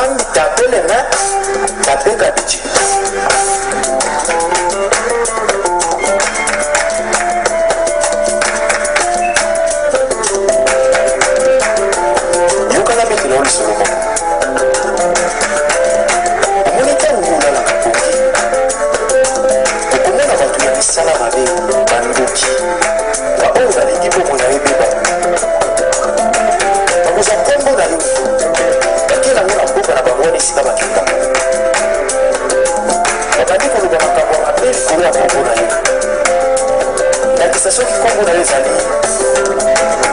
Bandi tapele na tapeka bichi. Yokana mettre on sur le moment. Monita ngula la kapoki. Okomona batu ya misala mabe bandoki. Ba oza likipo mona ebeba. Bakoza kombo na yo. Bakela ngona mboka na bangwani sika bakenda. Babandi koloba makambo mabe likolo ya kombo na yo. Nakisa soki kombo na yo ezali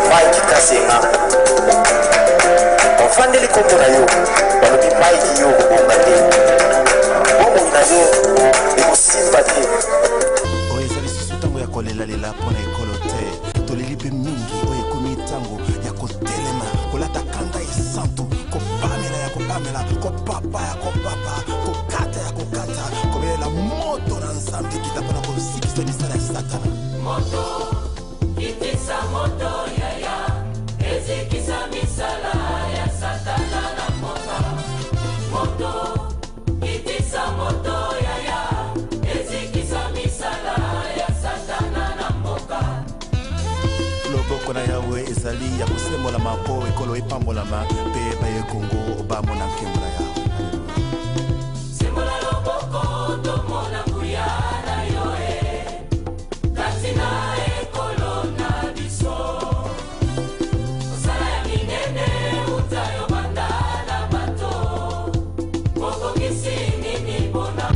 Mike Kasenga. Bafandeli kombo na yo balobi Mike yo kobonga te. Bomoi na yo ekosimba te. Oyo ezali susu ntango ya kolelalela mpona ekolo te. Toleli mpe mingi oyo ekomi ntango ya kotelema kolata kanda esantu kopamela ya kopamela kopapa ya kopapa kokata ya kokata kobelela moto na nzambe kita mpona kosikisa misala ya satana. Moto kitisa moto yaya ezikisa misala ya satana na moka. Moto kitisa moto yaya ezikisa misala ya satana na moka. Loboko na yawe ezali ya kosembola mpo ekolo epambolama mpe baye kongo bamona nkembo na yawe. Sembola loboko tomona nguya na yoe kasi na ekolo na biso. Osala ya minene utayo banda na bato mokokisi nini bona.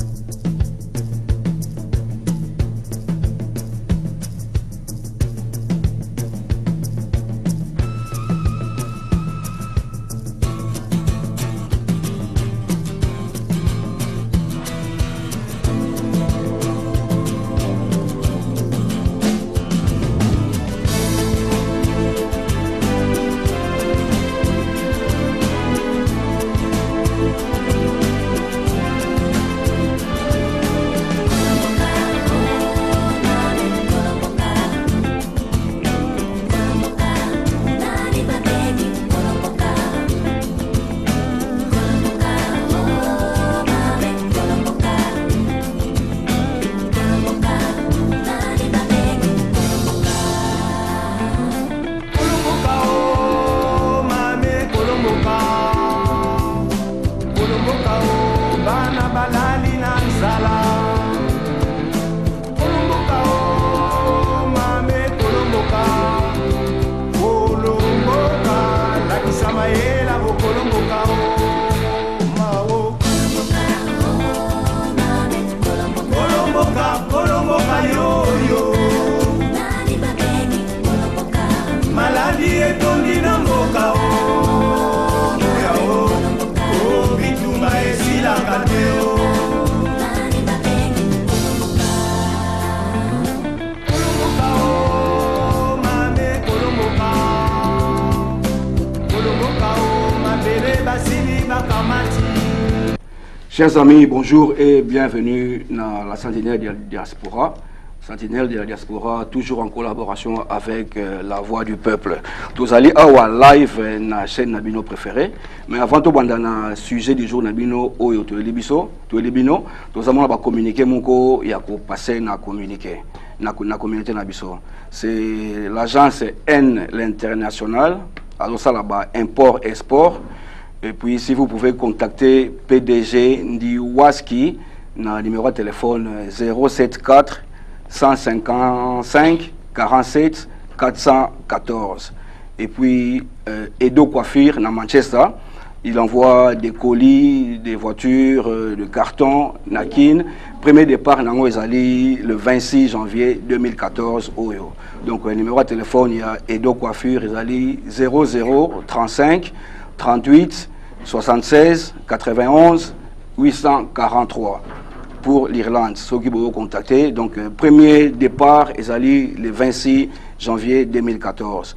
Chers amis, bonjour et bienvenue dans la Sentinelle de la Diaspora. Sentinelle de la Diaspora, toujours en collaboration avec la Voix du Peuple. Tous allez à live dans la chaîne Nabino préférée. Mais avant tout, dans le sujet du jour Nabino, Oyo Tuelibino, nous allons communiquer mon co, il y a passer na communiquer, na communauté Nabiso. C'est l'agence N l'International, alors ça là-bas, import export. Et puis, si vous pouvez contacter PDG Ndiwaski, dans le numéro de téléphone 074 155 47 414. Et puis, Edo Coiffure, dans Manchester, il envoie des colis, des voitures, de cartons, Nakin. Premier départ, le 26 janvier 2014. Oyo. Donc, le numéro de téléphone, il y a Edo Coiffure, 00 35 38 76 91 843 pour l'Irlande. Ceux qui vont contacter. Donc, premier départ, le 26 janvier 2014.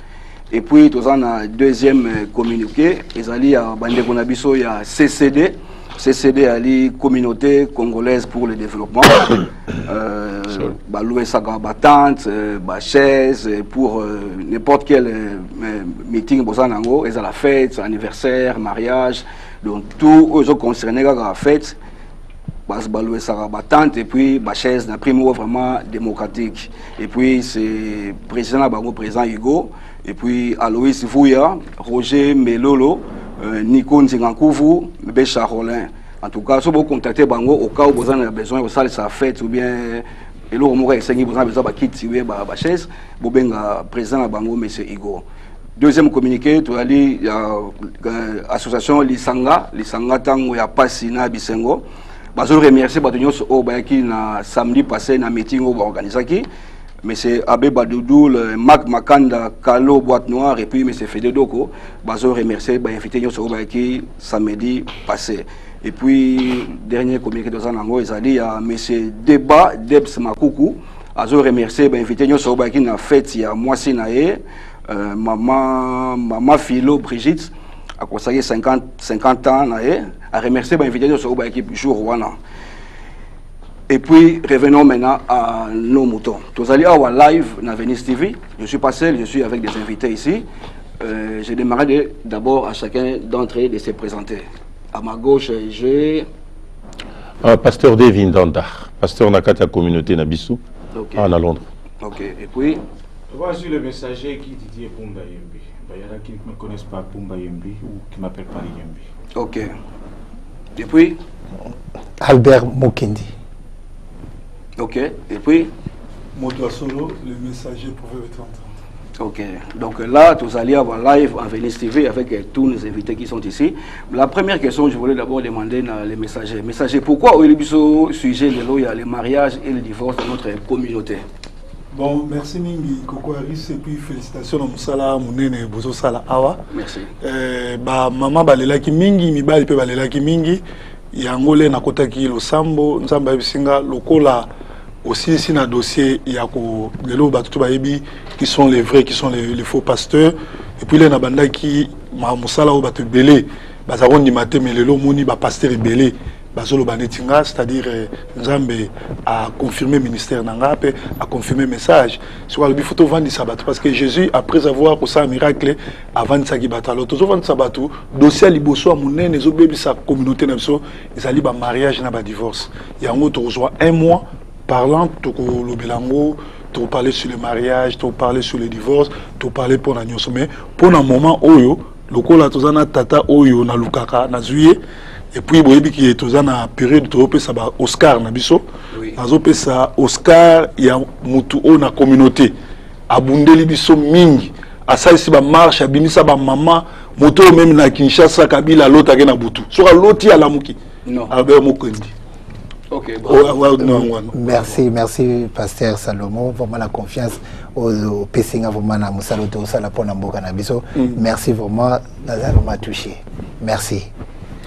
Et puis, tout un deuxième communiqué, il y a CCD. CCD à la communauté congolaise pour le développement. Louer sa tente, chaise, pour n'importe quel meeting, ils ont la fête, anniversaire, mariage, Donc tout eux concernés à la fête, baloué ça battante et puis ma chaise n'a pris mot vraiment démocratique. Et puis c'est président Bango, président Hugo, et puis Aloïs Vouya, Roger Melolo, Nico Nzingankouvu, Bécha Rolin. En tout cas, si vous contactez Bango au cas où vous avez besoin de sa fête ou bien et là, vous avez besoin de quitter la chaise, vous avez président à Bango, M. Hugo. Deuxième communiqué, tu as dit l'association Lisanga Tango ya Passina Bisengo. Je remercie le samedi passé dans meeting organisé. M. Abbé Badoudou, Marc Makanda, Kalo Boîte Noire et puis M. Fede Doko. Je remercie l'invité le samedi passé. Et puis, dernier communiqué de Zanango, il a dit à M. Deba Debs Makoukou. Je remercie l'invité qui a fait il y a mois maman Philo Brigitte a consacré 50 ans à remercier l'invité qui jour. Et puis, revenons maintenant à nos moutons. Nous allons à live dans Venice TV. Je suis pas seul, je suis avec des invités ici. Je démarrerai d'abord à chacun d'entre eux de se présenter. À ma gauche, j'ai... Pasteur Devin Dandar, pasteur Nakata communauté Nabissou, à Londres. Ok, et puis... Voici le messager qui Didier Pumba Yembi. Il y en a qui ne me connaissent pas Pumba Yembi ou qui m'appellent pas Yembi. Ok. Et puis... Albert Mokendi. Ok, et puis... Moto Solo, le messager pouvait être entendu. Ok, donc là, nous allons avoir live en Venice TV avec tous nos invités qui sont ici. La première question, je voulais d'abord demander les messagers. Messagers, pourquoi au sujet de le mariage et le divorce dans notre communauté? Bon, merci Mingi, Koko Aris, et puis félicitations à Moussala, Mounene, Bozo Sala Awa. Merci. Maman Balelaki Mingi, Mibali pe Balelaki Mingi, Yangole Nakotaki Losambo, Nzamba Bisinga, Lokola. Aussi, ici, dans le dossier, il y a qui sont les vrais, qui sont les faux pasteurs. Et puis, il y a des qui sont belé, mais les moni pasteur belé, c'est-à-dire, Nzambe a confirmé le ministère, a confirmé le message. Il faut vendre ça parce que Jésus, après avoir fait un miracle, avant de s'abattre, alors, tout vendre ça, dossier liboso à mon nez, sa communauté, ils allaient un mariage, un divorce. Il y a un mois. Parlant, tu parler sur le mariage, tu parler sur le divorce, tu parler pour la nuit. Mais pour un moment, oyo, le col a tous tata oyo na lukaka na juillet. Et puis boyebi qui est tous en période tu ça Oscar na biso. Nazo pesa Oscar ya mutu o na communauté. Abundeli biso mingi. Asa ici ba marche abimisa ba maman, moto même na Kinshasa Kabila l'autre na butu. Sur l'autre à la muki. Non. Albert Mokendi. Okay, bon. Merci, Pasteur Salomon. Vraiment la confiance au Pessinga, vraiment na Moussaloto, Sala pour Namboka Nabiso. Merci vraiment, nous m'a touché. Merci.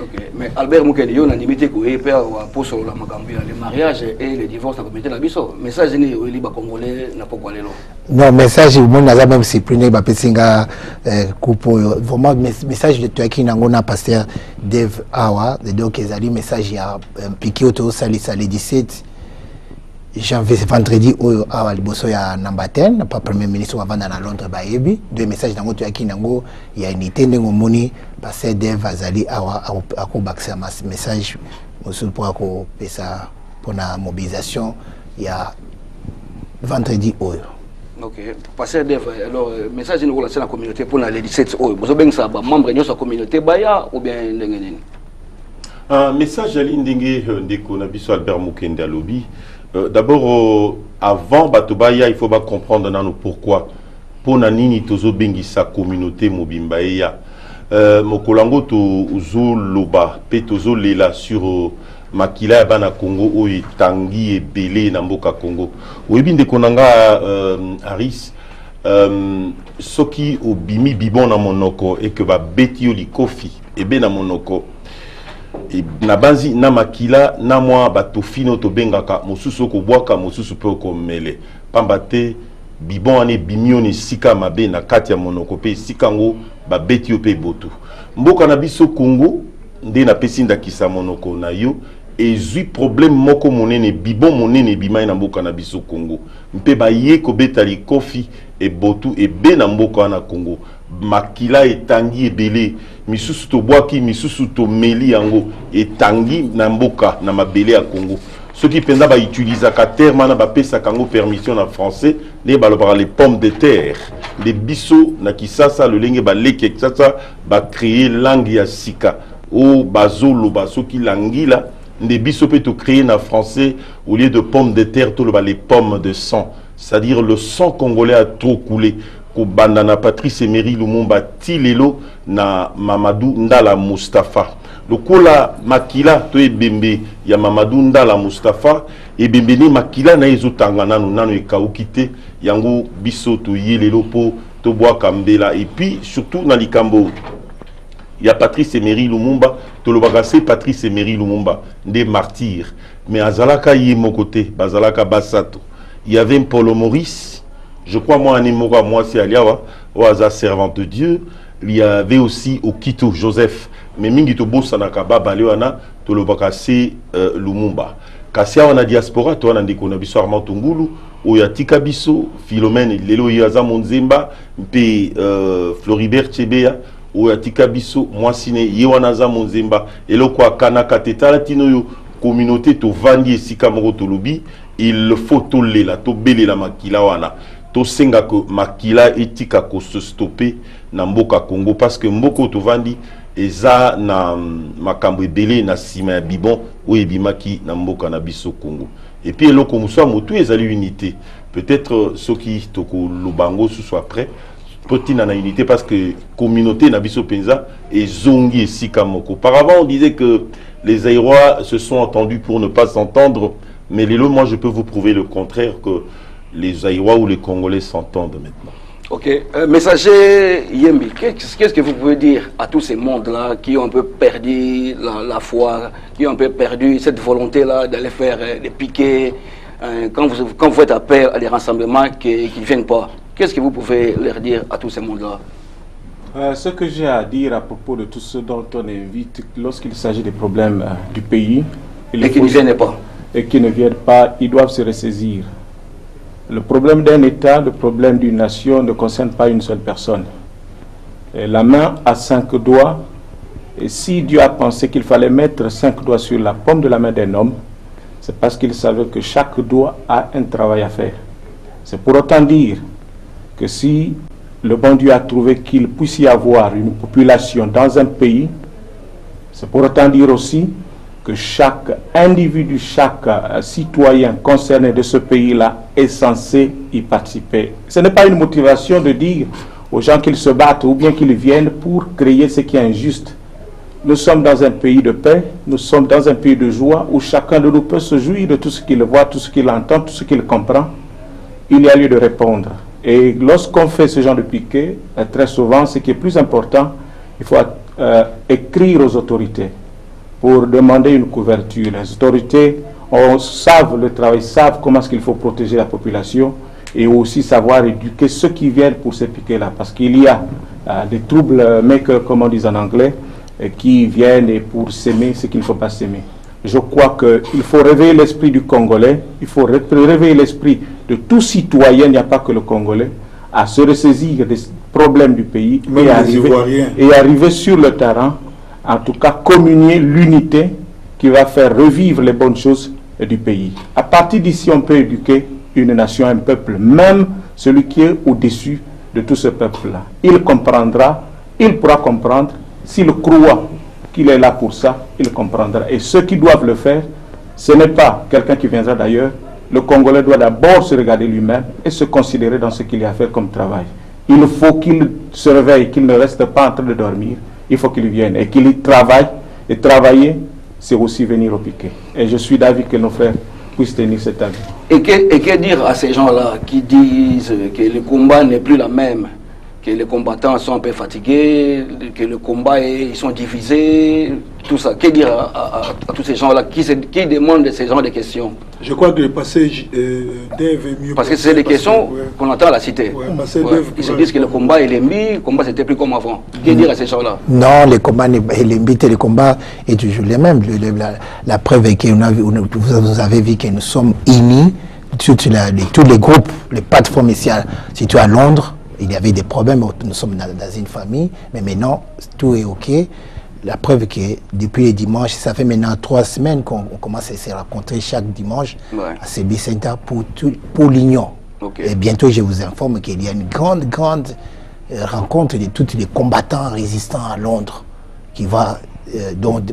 Ok, mais Albert Moukedi, on a limité pour sur la Magambia, le mariage et le divorce dans la communauté Nabiso. Message ni au Liba Congolais n'a pas quoi non, message au monde n'a même supprimé ba Pessinga coupo. Vraiment message de toi qui n'a pas Pasteur Dev Awa, donc ils allaient message ya piqué auto salisa le 17 janvier vendredi au Awa Liboso ya Nambaten, pas premier ministre avant dans Londres baebi, deux messages dans toi qui nango ya unité ngo moni Pasteur Dev Azali Awa ako baksa message mosul pour ako pesa pour la mobilisation ya vendredi au. Ok, Pasteur Dev, alors, message de relation à la communauté pour les 17 ans. Vous avez ça, membre de la communauté, ou bien message à l'indingue de Nabiso Albert Moukende Alobi. D'abord, avant Batobaya, il faut comprendre pourquoi. Pour Nanini Tozo Bengi sa communauté Mobimbaeya. Mokolango Tozo Loba, Petozo Lela sur. Makila ya bana Congo oyi tangi et belé na mboka Congo. Oyebi nde konanga Aris soki obimi bibon na monoko et que ba beti yo likofi ebe na monoko et na banzi na makila na mwa batofino to bengaka mosusu ko bwaka mosusu pe ko mele pamba te bibon ane bimio ni sika mabe na kati ya monoko pe sikango ba beti yo pe botu mboka na biso Congo nde na pesinda kisa monoko na yo et zui problème moko monene bibon monene bimai na mboka na biso Congo mpe ba ye ko betali kofi et botu et be na mboka na Congo makila etangi ebele misusu tobwaki misusu tomeli yango etangi na mboka na mabele ya Congo. Ceux qui pensa ba utilisaka terme na ba pesaka yango permission en français ne balobaka les pommes de terre les biso na kisasa le lenge ba leke kisasa ba créer langue ya sika o bazolo ba soki langila les biso peut to créer na français au lieu de pommes de terre tout le les pommes de sang, c'est-à-dire le sang congolais a trop coulé. Ko bandana Patrice Emery Lumumba tilelo na Mamadou Ndala Mustafa. Lokola makila to ebembe ya Mamadou Ndala Mustafa ebembe ni makila na ezotanga nanu ekaukite yango biso to yelelo po to bwa kambela et puis surtout na likambo ya Patrice Emery Lumumba to lobakase Patrice Emery Lumumba des martyrs mais azalaka yemo côté bazalaka basato. Il y avait un Paul Maurice. Je crois moi c'est Aliawa, Oaza servante de Dieu. Il y avait aussi Okito Joseph. Mais mingi to bossa na kababa lewana to lobakase Lumumba. Kasia wana diaspora to wana ndiko na biso Armand Tungulu, oyatika biso Philomène lelo yaza Monzemba, mpe Floribert Chebea, oyatika biso mwasine yewana za Monzemba, elo kwa kanaka tetala tino yo communauté to vandi esika moko to lobi, il faut to lela to belela makila wana. To senga ko makila etika ko se stopper na mboka Congo parce que mboko to vandi eza na makambo ebele na sima ya bibon o ebimaki na mboka na biso Congo. Et puis eloko muswa motu ezali unité. Peut-être ceux qui toko lubango soit prêt potina na unité parce que communauté na biso penza et zongi esika moko. Auparavant on disait que les Aïrois se sont entendus pour ne pas s'entendre, mais les moi je peux vous prouver le contraire que les Aïrois ou les Congolais s'entendent maintenant. Ok. Messager Yembi, qu'est-ce que vous pouvez dire à tous ces mondes-là qui ont un peu perdu la foi, qui ont un peu perdu cette volonté-là d'aller faire des piquets, quand vous faites appel à des rassemblements qui ne viennent pas? Qu'est-ce que vous pouvez leur dire à tous ces mondes-là? Ce que j'ai à dire à propos de tout ce dont on évite lorsqu'il s'agit des problèmes du pays et qui ne viennent pas. Et qui ne viennent pas, ils doivent se ressaisir. Le problème d'un État, le problème d'une nation ne concerne pas une seule personne. Et la main a 5 doigts, et si Dieu a pensé qu'il fallait mettre 5 doigts sur la paume de la main d'un homme, c'est parce qu'il savait que chaque doigt a un travail à faire. C'est pour autant dire que si le bon Dieu a trouvé qu'il puisse y avoir une population dans un pays, c'est pour autant dire aussi que chaque individu, chaque citoyen concerné de ce pays-là est censé y participer. Ce n'est pas une motivation de dire aux gens qu'ils se battent ou bien qu'ils viennent pour créer ce qui est injuste. Nous sommes dans un pays de paix, nous sommes dans un pays de joie où chacun de nous peut se jouir de tout ce qu'il voit, tout ce qu'il entend, tout ce qu'il comprend. Il y a lieu de répondre. Et lorsqu'on fait ce genre de piquet, très souvent, ce qui est plus important, il faut écrire aux autorités pour demander une couverture. Les autorités savent le travail, savent comment est-ce qu'il faut protéger la population et aussi savoir éduquer ceux qui viennent pour ces piquets-là. Parce qu'il y a des troubles makers, comme on dit en anglais, qui viennent pour s'aimer ce qu'il ne faut pas s'aimer. Je crois qu'il faut réveiller l'esprit du Congolais, il faut réveiller l'esprit de tout citoyen, il n'y a pas que le Congolais, à se ressaisir des problèmes du pays et arriver sur le terrain, en tout cas communier l'unité qui va faire revivre les bonnes choses du pays. À partir d'ici, on peut éduquer une nation, un peuple, même celui qui est au-dessus de tout ce peuple-là. Il comprendra, il pourra comprendre, s'il croit qu'il est là pour ça, il comprendra. Et ceux qui doivent le faire, ce n'est pas quelqu'un qui viendra d'ailleurs. Le Congolais doit d'abord se regarder lui-même et se considérer dans ce qu'il y a à faire comme travail. Il faut qu'il se réveille, qu'il ne reste pas en train de dormir. Il faut qu'il vienne et qu'il y travaille. Et travailler, c'est aussi venir au piquet. Et je suis d'avis que nos frères puissent tenir cet avis. Et que dire à ces gens-là qui disent que le combat n'est plus la même, que les combattants sont un peu fatigués, que le combat ils sont divisés, tout ça? Que dire à tous ces gens-là qui demandent ce genre de questions? Je crois que le passage d'Ève est mieux. Parce que c'est des questions qu'on entend à la cité. Ils se disent que le combat est lembi, le combat c'était plus comme avant. Que dire à ces gens-là? Non, le combat est lembi, le combat est toujours le même. La preuve est que vous avez vu que nous sommes unis, tous les groupes, les plateformes ici, situées à Londres, il y avait des problèmes, nous sommes dans une famille, mais maintenant, tout est OK. La preuve que depuis le dimanche, ça fait maintenant 3 semaines qu'on commence à se rencontrer chaque dimanche à CB Center pour l'Union. Et bientôt, je vous informe qu'il y a une grande rencontre de tous les combattants résistants à Londres, qui va,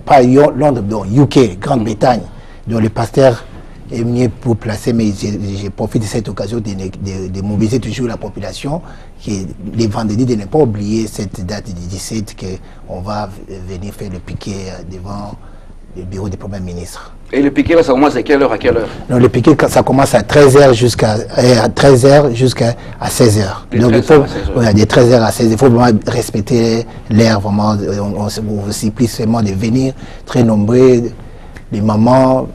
pas Londres, donc UK, Grande-Bretagne, dont le pasteur est mieux pour placer, mais je profite de cette occasion de mobiliser toujours la population, qui les vendredis, de ne pas oublier cette date du 17, qu'on va venir faire le piquet devant le bureau du Premier ministre. Et le piquet, là, ça commence à quelle heure? Non, le piquet, ça commence à 13h jusqu'à 16h. Donc, il faut, de 13h à 16h, il faut vraiment respecter l'air, vraiment. On vous supplie seulement de venir, très nombreux, les mamans,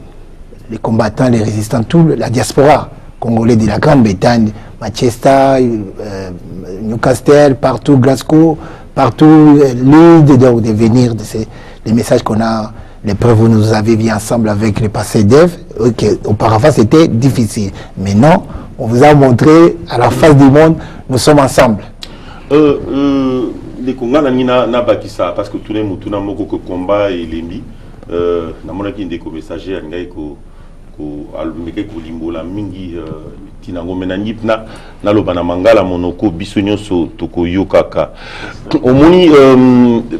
les combattants, les résistants, toute la diaspora congolais de la Grande-Bretagne, Manchester, Newcastle, partout, Glasgow, partout, Lille, donc de venir, les messages qu'on a, les preuves où nous avez vu ensemble avec le passé d'Ève, auparavant c'était difficile. Maintenant, on vous a montré à la face du monde, nous sommes ensemble. Les Congolais n'a pas qui ça, parce que tous les mots, tout le monde combat et l'ennemi, na mona qui des messagers ko alumeke ko limbola mingi tinango menanyip na lobana mangala monoko bisonyo so toko yokaka omoni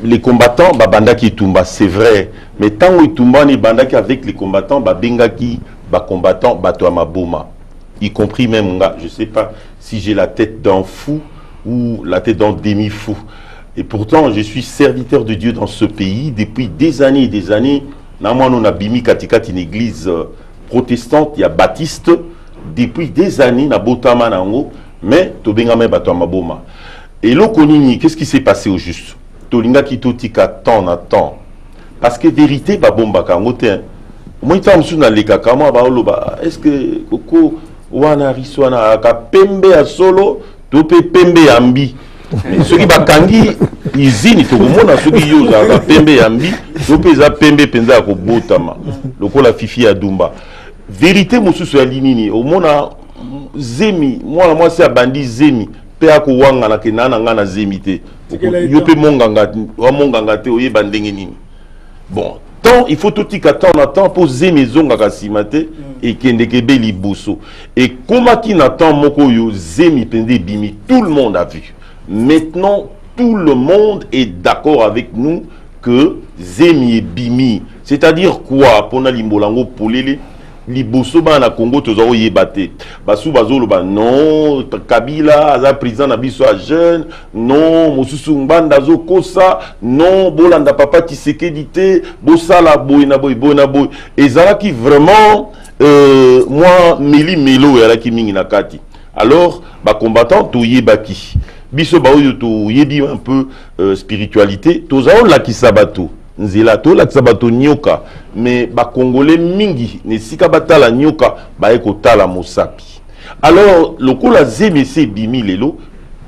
les combattants babanda ki tumba, c'est vrai, mais tant où tumba ni banda ki avec les combattants babenga ki ba combattants bato maboma, y compris même nga, je sais pas si j'ai la tête d'un fou ou la tête d'un demi-fou. Et pourtant, je suis serviteur de Dieu dans ce pays depuis des années et des années. On a bimi katikati une église protestante, il y a baptiste, depuis des années, na botama nango, mais tobenga me bato maboma. Et lo konini, qu'est-ce qui s'est passé au juste? Tolinga ki totika temps na temps. Parce que vérité ba bomba kango te. Moi tam suna leka kama ba oloba, est-ce que koko wana riswana ka pembe ya solo, tope pembe ambi. Ceux qui bakangi izini to komona ceux qui yoza ka pembe yambi to peza pembe penza ko botama lokola fifi ya dumba vérité mosusu ya linini omona zemi moi c'est bandi zemi pe akowanga na kenana ngana zemi te yo pe monganga te oyeba ndenge nini. Bon, tant il faut tout tika temps na temps pour zemi zonga ka simate et kendeke beli boso et comment qui n'attend moko yo zemi pende bimi, tout le monde a vu. Maintenant, tout le monde est d'accord avec nous que Zemi et Bimi, c'est-à-dire quoi? Pour Limbolango Polele, Liboso na Congo tozaro yebate. Basu bazolo ba non, Kabila aza président na biso a jeune, non, Mosusu Mbanda zo kosa, non, Bolanda papa Tshisekedi te, Bosala boy na boy boy na boy. Et zala qui vraiment moi meli melo ya la ki mingi na kati. Alors, ba combattant to yebaki. Biso ba oyo to yebi un peu spiritualité, tozao la kisabato. Nzela to la kisabato nyoka, mais ba congolais mingi ne sika batala nyoka ba eko tala mosapi. Alors, lokola ZMC bimi lelo,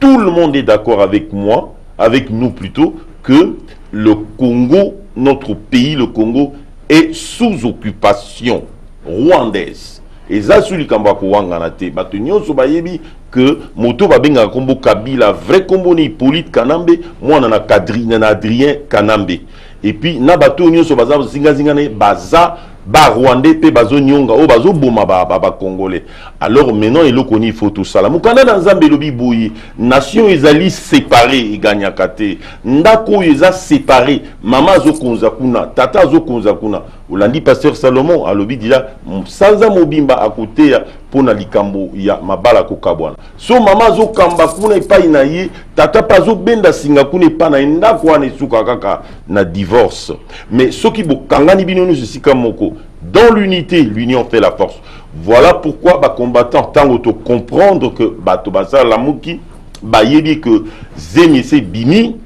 tout le monde est d'accord avec moi, avec nous plutôt, que le Congo, notre pays, le Congo, est sous occupation rwandaise. Et ça, sur le Kambako Wanganate, Batunyo Sobayebi, que Moto Babenga Kombo Kabila, vrai Kombo ni Hippolyte Kanambe, moi on a Adrien Kanambe. Et puis, Nabatunyo Sobaza, Zingazingane, Baza, Ba Rwandais, Pe Bazo Nyonga, O Bazo Boma Ba Congolais. Alors maintenant, il faut tout ça. Moukana dans Zambelobi Bouyi, nation Ezali séparée, et Ganyakate. Ndako Eza séparé, Mama Zo Konzakuna, Tata Zo Konzakuna. Olandi pasteur Salomon, à l'obi dit là, Sanza Mobimba à côté, pour na likambo, ya Mabala Kokabwana. So Mama Zo Kamba Kuna pas inaye, Tata Pazo Benda Singakune pas na Ndako ane Sukakaka na divorce. Mais ce qui Kangani Binonou Sikamoko, dans l'unité, l'union fait la force. Voilà pourquoi les combattants tant de comprendre que Batobasa Lamouki, Bayebi que Zemese Bimi,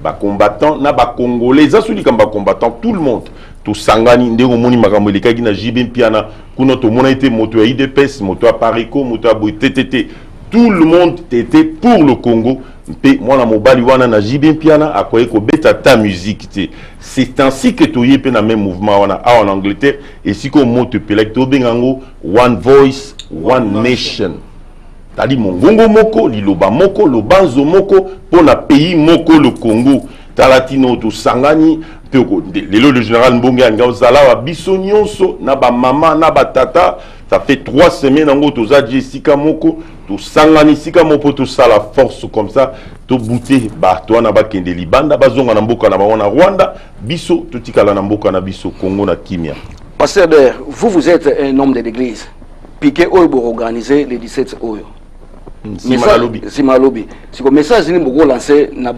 les combattants, na ba Congolais, ça celui comme combattant, tout le monde. Tout Sangani, Ndego Moni Makamoleka, Gina Jibin Piana, Kuno to Mona été moto à IDPS, moto à Parico, moto à TTT. Tout le monde était pour le Congo. Moi, na mobali wana na Jibin Piana, à quoi beta ta musique. C'est ainsi que tu y dans même mouvement en Angleterre. Et si qu'on monte pelek to bengango, one voice, one nation. tali mongongo moko liloba moko lobanzo moko pour na pays moko le Congo talatino to sangani le général Mbonge Ngazala wa biso nyonso na ba mama na ba tata ça fait 3 semaines en to za Jessica moko to sangani sika moko to sala force comme ça to bouter ba to na ba kende libanda bazonga na mboka na ba na Rwanda biso to tikala na mboka na biso Congo na kimia. Pasteur Der, vous êtes un homme de l'église. Piqué Oyo organisé les 17 Oyo. Simalobi. C'est comme message ni beaucoup lancé na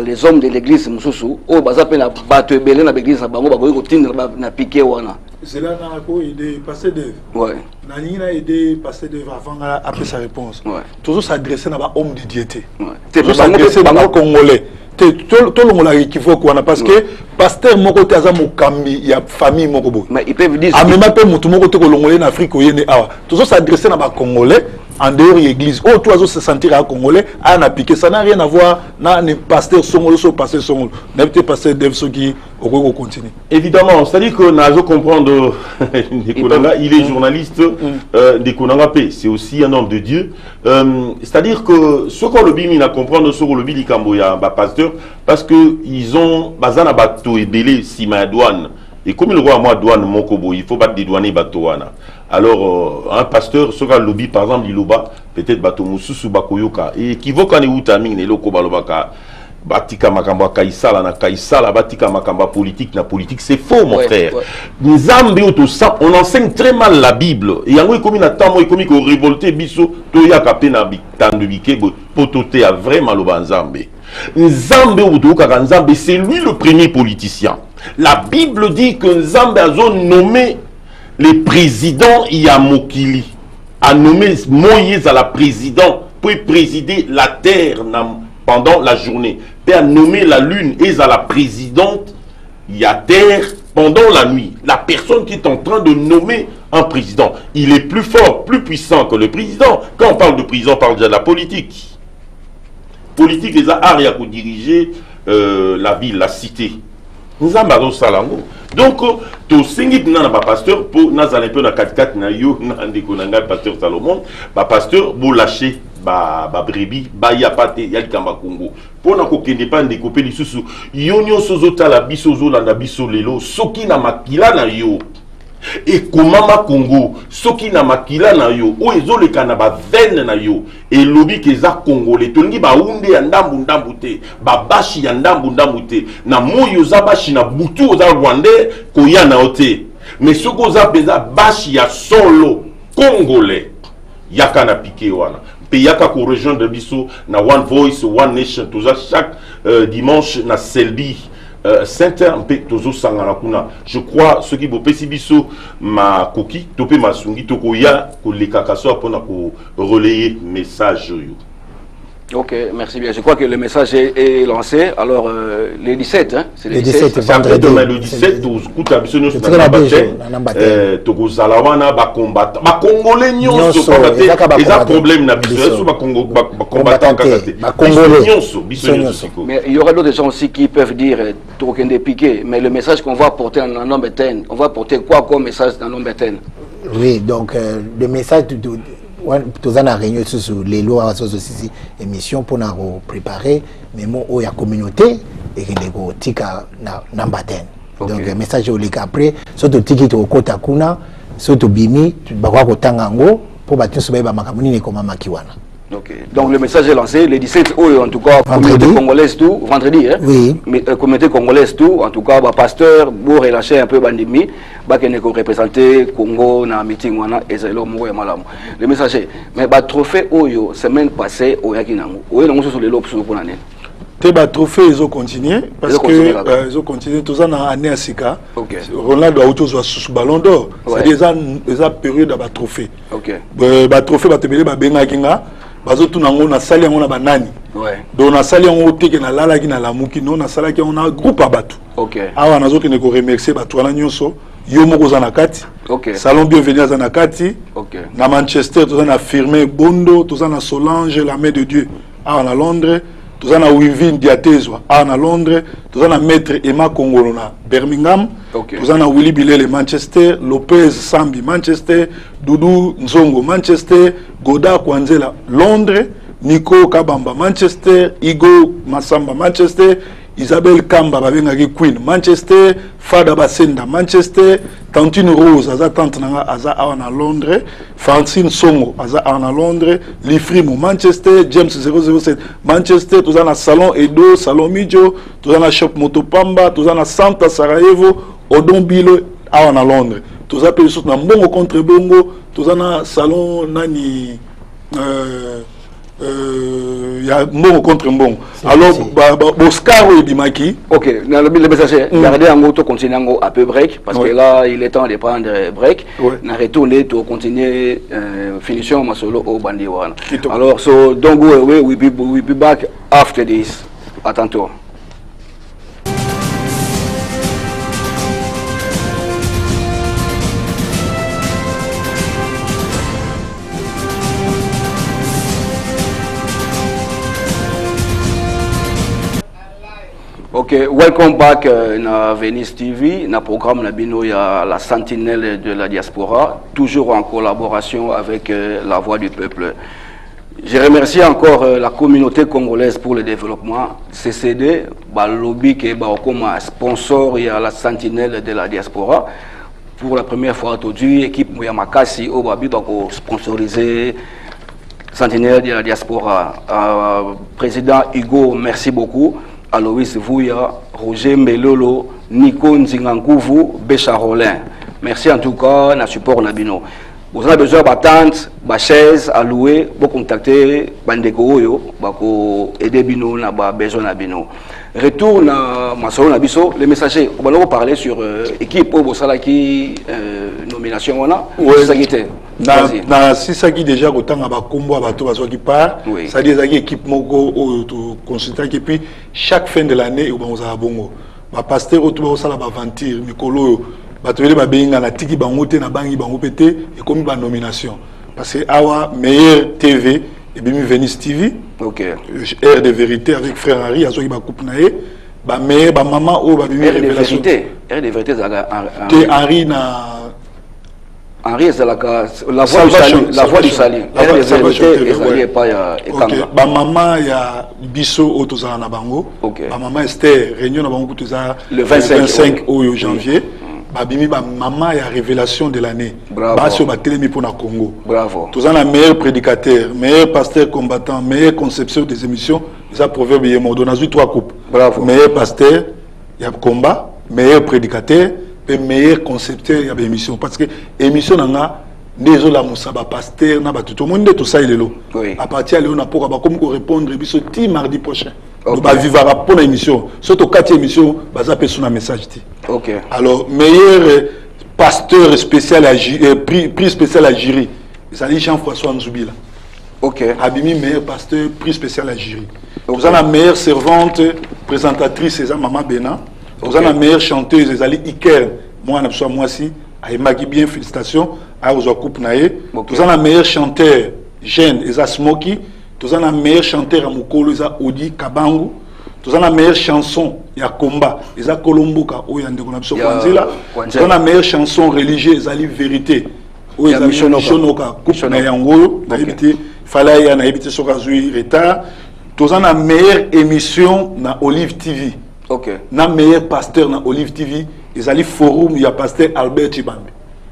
les hommes de l'église mususu o bazape na bato ebele na l'église na bango bakoki kotinda na piqué wana. C'est là na ko aider passer de. Ouais. Na nina aider passer de avant après sa réponse. Ouais. Toujours s'adresser na ba homme de diété. Ouais. Toujours s'adresser na congolais. Tout le monde a équivoque parce que pasteur moko te aza mokambi ya famille moko boy. Mais ils peuvent dire même pas mutu moko te ko longolais en Afrique oyene awa. Toujours s'adresser na ba congolais en dehors de l'église. Oh, toi, se sentir à Congolais, à Napiqué. Ça n'a rien à voir. N'a pasteur Songolo, pasteur Songolo. N'a pas pasteur Dev Soki, au continue. Évidemment, c'est-à-dire que n'a pas comprendre. Il est journaliste. C'est aussi un homme de Dieu. C'est-à-dire que ce qu'on le bimi n'a comprendre ce qu'on le bimi Kamboya, pasteur, parce que ils ont bazana bateau et belé sima douane. Et comme le roi moi douane Mokobo, il faut pas dédouaner Batouana. Alors, un pasteur, ce lobby par exemple, il loba, peut-être bateau Moussousou Bakoyoka, et qui vaut qu'on ait outaming, les locaux balobaka, batika makamba kaisala na kaisala, batika makamba politique na politique, c'est faux mon frère. Nzambe ou tout ça, on enseigne très mal la Bible. Et yango comme il a tant moi comme ko révolté biso, to ya kapé na bitandu bike pototé a vraiment loba Nzambe. Nzambe ou tout Nzambe, c'est lui le premier politicien. La Bible dit que Nzambe a nommé les présidents Yamokili, a nommé Moïse à la présidente pour présider la terre pendant la journée. Puis a nommé la lune et à la présidente Yater pendant la nuit. La personne qui est en train de nommer un président, il est plus fort, plus puissant que le président. Quand on parle de président, on parle déjà de la politique. Politique, les arts pour diriger la ville, la cité. Nous avons salango. Donc, tu sais que nous pasteur pour nous aller un peu dans 4-4 na yo na pasteur Salomon, pasteur pour lâcher ba brebis, ba ya pate ya likamba Congo. Pour na ko kende pas découper les sous. Yo nyo sozota la biso zo la biso lelo, soki na makila na yo. Et comment ma Congo, soki na makila na yo, o ezoleka na ba veine na yo, et lobi ke za congolais, to ngi ba unde ya ndambu te, ba bashi ya ndambu te, na moyo za bashi na butu za rwandais ko ya na ote. Mais soko za beza bashi ya solo congolais, yaka na piqué wana. Pe yaka ko rejoindre biso na One Voice, One Nation, tout ça chaque dimanche na Selby. Je crois ce qui vous pessibiso ma coquille, topé ma sungi, tokoya, ko les kakaso pour relayer message. Ok, merci bien. Je crois que le message est lancé. Alors, les 17, hein, c'est les 17. C'est après demain, le 17, tu écoutes à Bissonus, tu as Zalawana, ba combattant. Ba Congolais, ils ont un problème na Bissonus, ba combattant. Mais il y aura d'autres gens aussi qui peuvent dire, token des piquets, mais le message qu'on va porter en nombre 10, on va porter quoi comme message dans nombre 10? Oui, donc le message tous en réunion sur les lois aussi émission pour nous préparer mais moi il y a communauté et que les tika na mbaten donc message au lika après surtout tiki to kota kuna surtout bimi bakwa kotanga ngo pour batinso ba makamuni ne koma makiwana. Ok. Donc le message est lancé les 17 en tout cas communauté congolaise tout vendredi hein. Oui. Mais communauté congolaise tout en tout cas ba pasteur pour relâcher un peu bandimi ba kene ko représenter Congo na meeting wana ezelo mo ya malamu. Le message mais ba trophée oyo semaine passée oyaki nango. Oyo nango sur les lobes pour l'année. Te ba trophée ils ont continué parce que ils ont continué tous en année à Sika. OK. Ronaldo a auto sous ballon d'or. C'est des période ba trophée. OK. Ba trophée ba tebele ba benga kinga bazotu nango na sali yango na banani. Ouais. Donc na sali yango teke na lala ki na lamuki non na sala ki on a groupe abatu. OK. Awa nazoki ne ko remercier batu wana nyonso yo moko za na kati. OK. Salon bienvenue za na kati. OK. Na Manchester tous na firmé Bondo tous na Solange la main de Dieu. Awa na Londres Tous en a Wivin Diatezwa à Londres, tous en a Maître Emma Kongolo na Birmingham, tous en a Willy Bilele Manchester, Lopez Sambi Manchester, Doudou Nzongo Manchester, Goda Kwanzela Londres, Nico Kabamba Manchester, Igo Masamba Manchester, Isabelle Kamba babengaki Queen Manchester, Fada Basenda Manchester, Tantine Rose aza tante nanga aza à Londres, Francine Songo aza à Londres, Lifrimo Manchester, James 007 Manchester, tous en a Salon Edo, Salon Midjo, tous en a Shop Motopamba, tous en a Santa Sarajevo, Odon Bilo à Londres. Tous en a na Mbongo contre Bongo, tous en a Salon Nani il y a Mbongo contre Mbongo. Alors, Oscar ou Ebimaki. Ok, le messager, gardez un mot, continuer un peu break, parce que là, il est temps de prendre break. On a retourné, to continuer, finition, ma solo au Bandiwan. Alors, so don't go away, we'll be back after this. À tantôt. Ok, welcome back na Venice TV, na programme na bino ya la Sentinelle de la Diaspora, toujours en collaboration avec la Voix du Peuple. Je remercie encore la communauté congolaise pour le développement, CCD, lobby qui est comme sponsor ya la Sentinelle de la Diaspora. Pour la première fois aujourd'hui, équipe Moyamakasi au Babi bako sponsoriser Sentinelle de la Diaspora. Président Hugo, merci beaucoup. Aloïs Vouya, Roger Melolo, Nico Nzingankuvu, Bécha Rolin. Merci en tout cas, na support Nabino. Vous avez besoin d'attente, de chaise à louer, pour contacter Bandeko Oyo, pour aider Bino, na besoin Nabino. Retour na Masolo Nabiso, les messagers, on va parler sur équipe pour Salaki nomination. Si ça qui déjà autant à Bakombo, à Bato, à qui part, ça dit que équipe Mogo au consultant et puis chaque fin de l'année, on va à Bongo. Ma pasteur autour de ça la aventure, Mikolo, Batoué Babenga, la Tiki Bangote, na Bangi Bangopete et comme une nomination. Parce que Awa meilleure TV et bien Venice TV. Ok. Air de vérité avec frère Henri, Azoki Bakoup Naé. Ba meilleure, ba maman ou ba meilleure révélation. Air de vérité, Henri na. Henri, c'est la voix du salut. La voix du salut. Air de vérité, pas Ekanga. Ba maman, il y a Bisso Otoza na Bango. Ok. Ba maman Esther, réunion na Bango le 25 janvier. Babimi, ba maman, il y a révélation de l'année. Bravo. Basso Batelemi pour la Congo. Bravo. Tous en a meilleur prédicateur, meilleur pasteur combattant, meilleur conception des émissions. Ça proverbe y est mort. On a eu 3 coupes. Bravo. Meilleur pasteur, il y a combat, meilleur prédicateur, et meilleur concepteur, il y a des émissions. Parce que émission n'a désolé la moussa, pasteur, n'a pas tout le monde, tout ça il est là. À partir de là, on a pour répondre, et mardi prochain. Okay. Donc, vivre pour l'émission. Surtout 4e émission, ça peut sur un message. Ok. Alors, meilleur pasteur spécial à prix spécial à jury. Ça dit Jean-François Nzoubila. Ok. Abimi, meilleur pasteur, prix spécial à jury. Vous avez la meilleure servante, présentatrice, c'est Maman Bena. Vous avez la meilleure chanteuse, c'est Ali Iker. Moi, aussi, à Emagi bien, félicitations. À Ozokoup Naé. Vous avez la meilleure chanteur, jeune, c'est Smoky. Tous la meilleure chanteur à Mukolo, c'est Odi Kabangu. Tous la meilleure chanson, il y a Komba, c'est Kolomboka, où il y a un déconnexion. Tous la meilleure chanson religieuse, c'est Vérité. Où il y a Mishonoka, Coupe Nayango, il fallait y avoir évité ce retard. Tous la meilleure émission dans Olive TV. La meilleure pasteur dans Olive TV, il y a forum, il y a pasteur Albert Chibambi.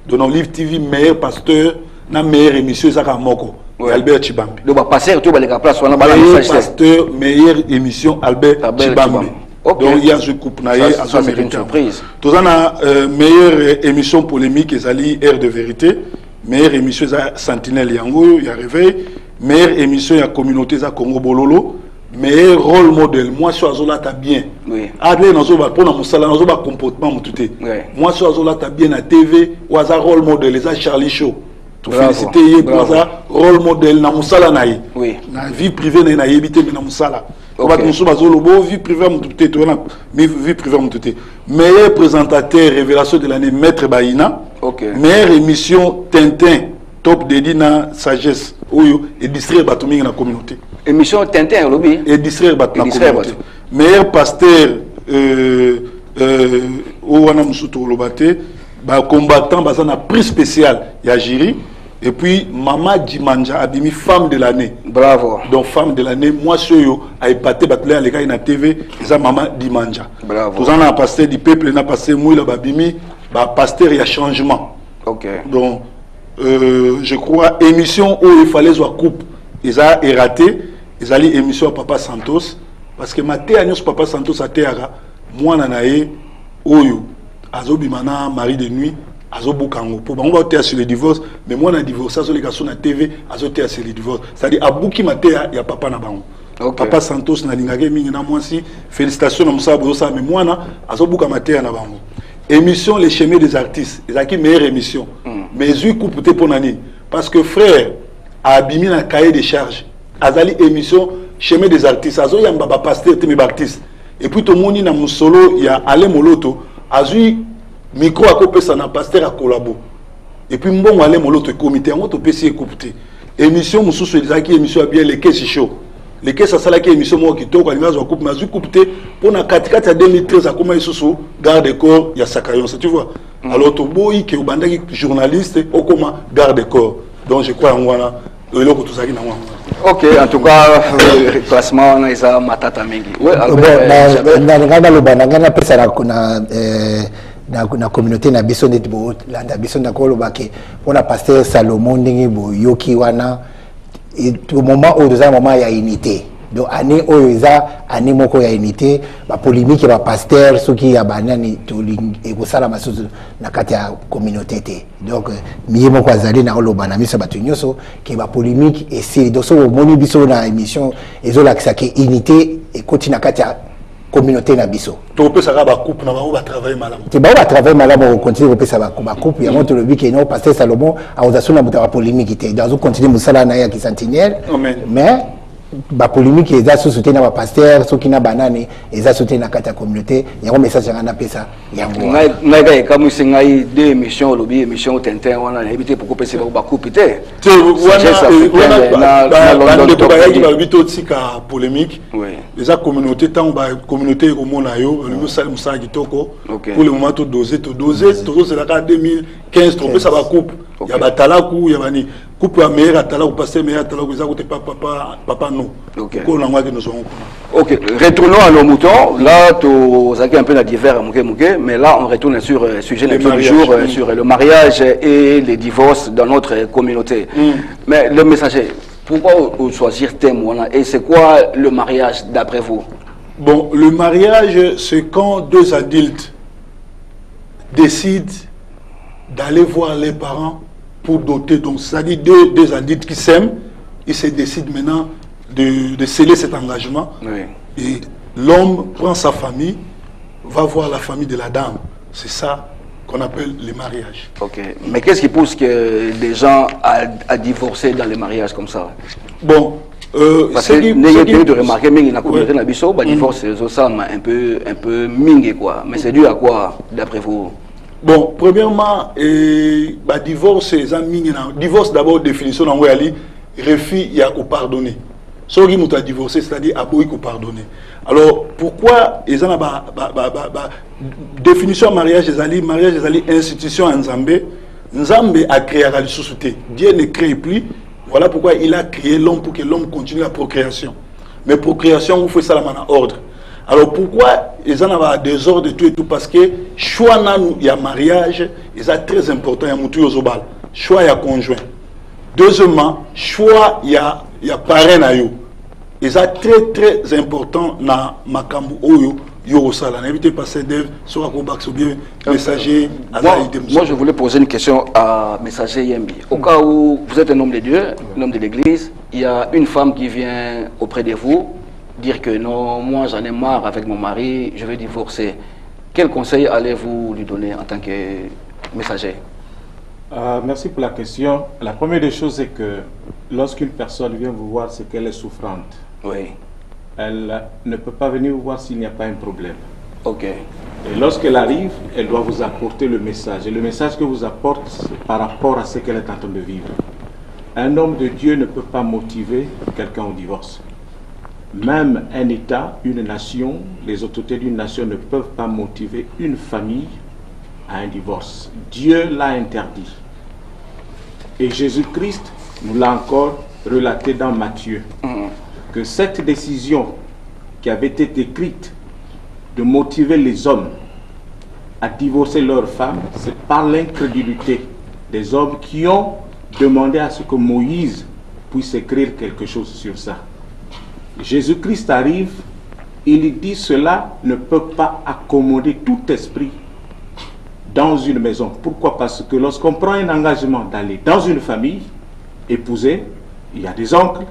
Dans Olive TV, meilleur pasteur, la meilleure émission, c'est Moko. Albert Chibambi. Donc, passer tout le place, on a pasteur, meilleure émission, Albert Chibambi. Donc, il y a ce couple, c'est une surprise. Tout ça, meilleure émission polémique, c'est Air de vérité. Meilleure émission, c'est Sentinelle Yango, il y a Réveil. Meilleure émission, il y a Communauté, c'est Congo Bololo. Meilleur rôle modèle, moi, je suis là, bien. Adler, nous avons un comportement, moi, je suis là, bien à TV, ou à rôle modèle, c'est Charlie Show. Tout féliciter Yéboisa, rôle modèle na musala naï. Oui. Na vie privée na yébité mais na musala. On va nous sommes au vie privée mon tout est mais vie privée mon tout est. Meilleur présentateur révélation de l'année Maître Baïna. OK. Meilleure émission Tintin top dédié na sagesse oyo et district batominga na communauté. Émission Tintin, lobby. Et distraire la distraire communauté. Meilleur pasteur au wana musuto lobate, combattant bazana prix spécial ya jury. Et puis Mama Dimanja abimi femme de l'année. Bravo. Donc femme de l'année, moi soyo a épaté batler à l'école na TV, ça Mama Dimanja. Bravo. Tous en a pasteur du peuple, na pasteur Mouila babimi, pasteur il y a changement. OK. Donc je crois émission où il fallait soit coupe, ils a raté, ils allaient émission à Papa Santos parce que maté à Papa Santos a terra, moi nanae oyo azobimana mari de nuit. Azobukango pour on va sur le divorce mais moi na divorce sur les garçons na TV azoter sur le divorce c'est-à-dire abuki matea ya papa na bango. Okay. Papa Santos na lingage mingi na moi si félicitations na musa bozo ça mais moi na azobuka matea na bango. Émission les chemins des artistes ils a qui meilleure émission mais je coupe pour nani parce que frère a abimi na cahier de charges azali émission chemin des artistes azo yamba ba pasteur te artiste et puis tout monde na musolo il y a Alain Moloto azui micro à couper ça na pasteur à collabo et puis mbongo aller moloto comité en auto PC écouter émission mususu ezaki émission bien les caisses show les caisses ça la qui émission moi qui to kwa lingazo coupe mazu couper pour na katikati ya 2013 akoma isusu garde corps ya Sakayon tu vois alors to boy que obandaki journaliste okoma garde corps donc je crois en wana eloko tozaki na wana. OK, en tout cas classement on a isa matata mingi. Ouais, na lobana ngana pesa na communauté na biso net bo landa biso na koloba ke pona pasteur Salomon ndenge bo yoki wana au moment où nous avons un moment ya unité donc année où eza année moko ya unité ba polémique ba pasteur soki ya banani to ekosala masusu na kati ya communauté te donc miye moko azali na oloba na miso batu nyoso ke ba polémique et c'est donc so moni biso na émission ezola ke unité et continue na kati ya communauté na biso to pesa ba coupe na ba travailler malamu te ba travailler malamu on continue pesa ba coupe ya monte le bi ke non pasteur Salomon a osasuna muta polémique te dans continue musala na ya ki sentinelle mais ba polémique eza sous na ba pasteur soki na banane eza soutenu na kati ya communauté ya message ngana pesa yango ngai ka musingai deux émissions lobby émission Tintin wana na éviter pourquoi pesa ba coupe te wana ba bito tika polémique les communauté tant ba communauté au mona yo le musala musala kitoko pour le moment to doser c'est la 2015 trop ça ba coupe ya batalaku ya bani coupe ya meilleur atalaku passer meilleur atalaku za côté papa non. OK. OK, retournons à nos moutons. Là, tu as un peu la divers mais là on retourne sur le sujet du jour sur le mariage et les divorces dans notre communauté. Mais le messager, pourquoi choisir thème et c'est quoi le mariage d'après vous? Bon, le mariage c'est quand deux adultes décident d'aller voir les parents pour doter. Donc, c'est-à-dire deux adultes qui s'aiment, ils se décident maintenant de sceller cet engagement. Oui. Et l'homme prend sa famille, va voir la famille de la dame. C'est ça qu'on appelle le mariage. OK. Mais qu'est-ce qui pousse que les gens à divorcer dans les mariages comme ça? Bon, parce que n'est de remarquer mais la communauté na biso ba divorce ça un peu mingi quoi. Mais c'est dû à quoi d'après vous? Bon, premièrement, divorce d'abord définition dans Wali, refus il y a au pardonner. Ce qui nous a divorcé, c'est-à-dire à boy pardonner. Alors pourquoi ils ont définition mariage les ali institution en Nzambé. Nzambé a créé la société. Dieu ne crée plus. Voilà pourquoi il a créé l'homme pour que l'homme continue la procréation. Mais procréation, vous faites ça en ordre. Alors pourquoi ils en ont des ordres et tout parce que choix il y a mariage, c'est très important, il y a mutu yozobal. Choix il y a conjoint. Deuxièmement, choix il y a parrain na yo. C'est très important na makambu oyo yorosala. N'évitez pas ces devs sur un combat ou bien messager. Moi je voulais poser une question à messager Yembi. Au cas où vous êtes un homme de Dieu, un homme de l'église, il y a une femme qui vient auprès de vous dire que non, moi j'en ai marre avec mon mari, je vais divorcer. Quel conseil allez-vous lui donner en tant que messager? Merci pour la question. La première des choses, c'est que lorsqu'une personne vient vous voir, c'est qu'elle est souffrante. Oui. Elle ne peut pas venir vous voir s'il n'y a pas un problème. OK. Et lorsqu'elle arrive, elle doit vous apporter le message. Et le message que vous apporte, c'est par rapport à ce qu'elle est en train de vivre. Un homme de Dieu ne peut pas motiver quelqu'un au divorce. même un État, une nation, les autorités d'une nation ne peuvent pas motiver une famille à un divorce. Dieu l'a interdit. Et Jésus-Christ nous l'a encore relaté dans Matthieu, que cette décision qui avait été écrite de motiver les hommes à divorcer leurs femmes, c'est par l'incrédulité des hommes qui ont demandé à ce que Moïse puisse écrire quelque chose sur ça. Jésus-Christ arrive, il dit cela ne peut pas accommoder tout esprit dans une maison. Pourquoi? Parce que lorsqu'on prend un engagement d'aller dans une famille, épouser, il y a des oncles,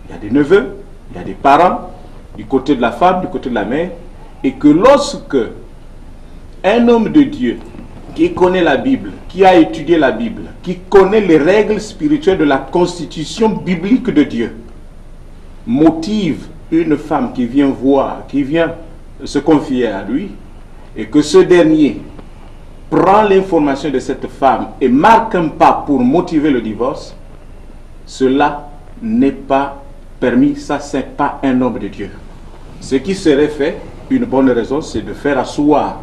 il y a des neveux, il y a des parents, du côté de la femme, du côté de la mère, et que lorsque un homme de Dieu qui connaît la Bible, qui a étudié la Bible, qui connaît les règles spirituelles de la constitution biblique de Dieu, motive une femme qui vient voir, qui vient se confier à lui, et que ce dernier prend l'information de cette femme et marque un pas pour motiver le divorce, cela n'est pas permis, ça c'est pas un homme de Dieu. Ce qui serait fait, une bonne raison, c'est de faire asseoir,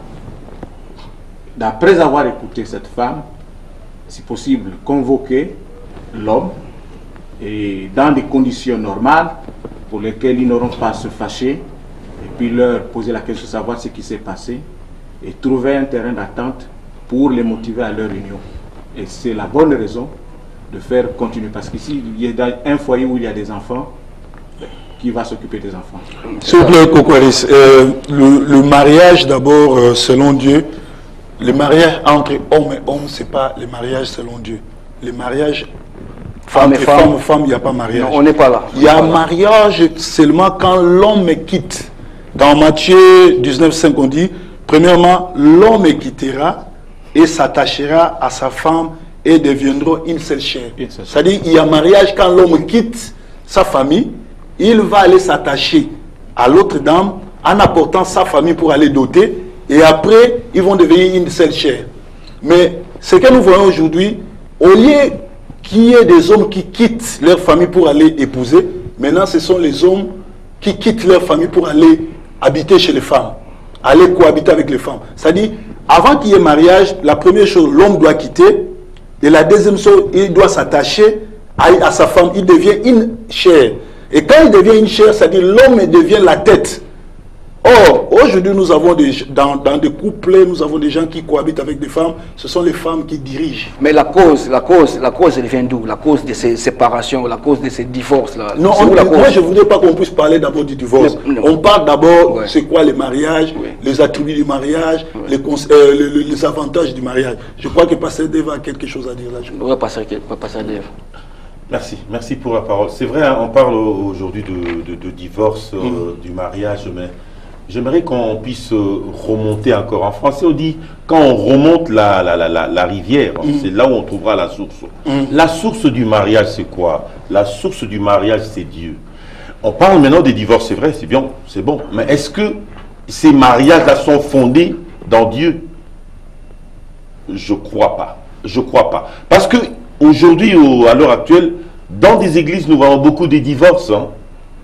d'après avoir écouté cette femme, si possible, convoquer l'homme, et dans des conditions normales, pour lesquelles ils n'auront pas à se fâcher, et puis leur poser la question de savoir ce qui s'est passé, et trouver un terrain d'attente pour les motiver à leur union. Et c'est la bonne raison de faire continuer, parce qu'ici, il y a un foyer où il y a des enfants, qui va s'occuper des enfants. S'il vous plaît, Kokwaris, le mariage d'abord, selon Dieu, le mariage entre homme et homme, ce n'est pas le mariage selon Dieu. Le mariage entre femme et femme, il n'y a pas mariage. Non, on n'est pas là. Il y a mariage seulement quand l'homme quitte. Dans Matthieu 19,5, on dit, premièrement, l'homme quittera et s'attachera à sa femme et deviendront une seule chair. C'est-à-dire, il y a mariage quand l'homme quitte sa famille, il va aller s'attacher à l'autre dame en apportant sa famille pour aller doter, et après, ils vont devenir une seule chair. Mais ce que nous voyons aujourd'hui, au lieu qu'il y ait des hommes qui quittent leur famille pour aller épouser, maintenant ce sont les hommes qui quittent leur famille pour aller habiter chez les femmes, aller cohabiter avec les femmes. C'est-à-dire, avant qu'il y ait mariage, la première chose, l'homme doit quitter, et la deuxième chose, il doit s'attacher à sa femme, il devient une chair. Et quand il devient une chair, c'est-à-dire l'homme devient la tête. Or, aujourd'hui, nous avons dans des couples, nous avons des gens qui cohabitent avec des femmes, ce sont les femmes qui dirigent. Mais la cause, elle vient d'où? La cause de ces séparations, la cause de ces divorces-là. Non, moi je ne voudrais pas qu'on puisse parler d'abord du divorce. On parle d'abord, c'est quoi les mariages, les attributs du mariage, les avantages du mariage. Je crois que Pasteur Dave a quelque chose à dire là-dessus. Oui, Pasteur Dave. Merci pour la parole. C'est vrai, hein, on parle aujourd'hui de divorce, du mariage, mais j'aimerais qu'on puisse remonter encore. En français, on dit, quand on remonte la rivière, c'est là où on trouvera la source. La source du mariage, c'est quoi? La source du mariage, c'est Dieu. On parle maintenant des divorces, c'est vrai, c'est bien, c'est bon. Mais est-ce que ces mariages-là sont fondés dans Dieu? Je crois pas. Je crois pas. Parce que aujourd'hui, à l'heure actuelle, dans des églises, nous voyons beaucoup de divorces. Hein.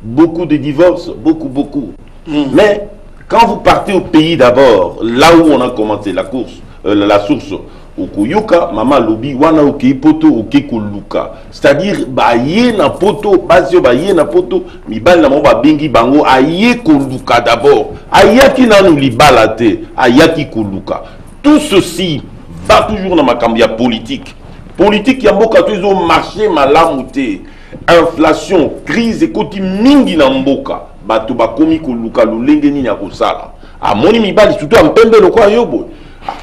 Beaucoup de divorces, beaucoup. Mais quand vous partez au pays d'abord, là où on a commencé la source, Okuyuka, Mama Lobi, Wana Okipoto, Okekuluka. C'est-à-dire, Baye na poto, Basio Baye na poto, Mibal na Moba Bengi Bango, Aye Kuluka d'abord. Ayaki nanou libalate, Ayaki Kuluka. Tout ceci va toujours dans ma cambia politique. Politique, Yamboka, tous ont marché malamouté. Inflation, crise, écoute, mingi na mboka. Bato bakomi koluka lulenge ni yakosala. Amoni mibali surtout ampembe lokwa yobo.